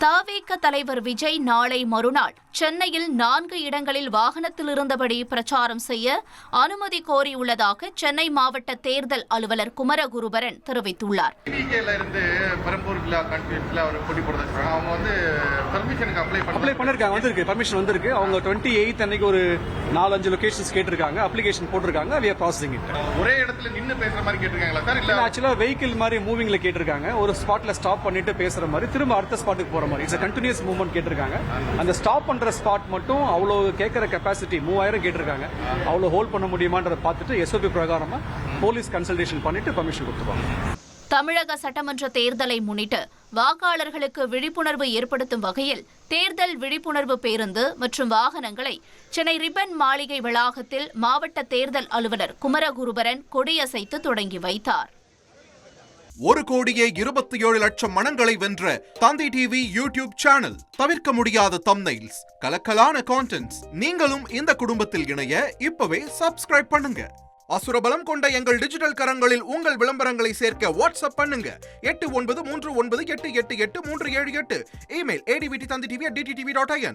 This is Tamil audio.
தவிக தலைவர் விஜய் நாளை மறுநாள் சென்னையில் 4 இடங்களில் வாகனத்தில் இருந்தபடி பிரச்சாரம் செய்ய அனுமதி கோரியுள்ளதாக சென்னை மாவட்ட தேர்தல் அலுவலர் குமரகுருபரன் தெரிவித்துள்ளார். அவங்க 28 அன்னைக்கு ஒரு 4-5 லொகேஷன்ஸ் கேட்டிருக்காங்க, அப்ளிகேஷன் போட்டிருக்காங்க. we are processing it. ஒரே இடத்துல நின்னு பேசுற மாதிரி கேட்டிருக்காங்களா சார்? இல்ல ஆக்சுவலா வெஹிக்கிள் மாதிரி மூவிங்ல கேட்டிருக்காங்க. ஒரு ஸ்பாட்ல ஸ்டாப் பண்ணிட்டு பேசுற மாதிரி திரும்ப அடுத்த ஸ்பாட்டுக்கு போற மாதிரி இட்ஸ் கண்டினியூஸ் மூவ்மெண்ட் கேட்டிருக்காங்க. அந்த ஸ்டாப் பண்ற ஸ்பாட் மட்டும் அவ்வளவு கேட்கிற கெப்பாசிட்டி 3000 கேட்டிருக்காங்க. அவ்வளவு ஹோல்ட் பண்ண முடியுமான்றத பார்த்துட்டு எஸ்ஓபி பிரகாரமா போலீஸ் கன்சல்டேஷன் பண்ணிட்டு பர்மிஷன் கொடுத்துருவாங்க. தமிழக சட்டமன்ற தேர்தலை முன்னிட்டு வாக்காளர்களுக்கு விழிப்புணர்வு ஏற்படுத்தும் வகையில் தேர்தல் விழிப்புணர்வு பேருந்து மற்றும் வாகனங்களை சென்னை ரிப்பன் மாளிகை வளாகத்தில் மாவட்ட தேர்தல் அலுவலர் குமரகுருபரன் கொடியசைத்து தொடங்கி வைத்தார். 1,27,00,000 மனங்களை வென்ற தந்தி டிவி யூடியூப் சேனல். தவிர்க்க முடியாத தம்ப்நெயில்ஸ், கலக்கலான கான்டென்ட்ஸ். நீங்களும் இந்த குடும்பத்தில் இணைய இப்பவே சப்ஸ்கிரைப் பண்ணுங்க. அசுரபலம் கொண்ட எங்கள் டிஜிட்டல் கரங்களில் உங்கள் விளம்பரங்களை சேர்க்க வாட்ஸ்அப் பண்ணுங்க. 8939888838. Email advtthanditv@dttv.in.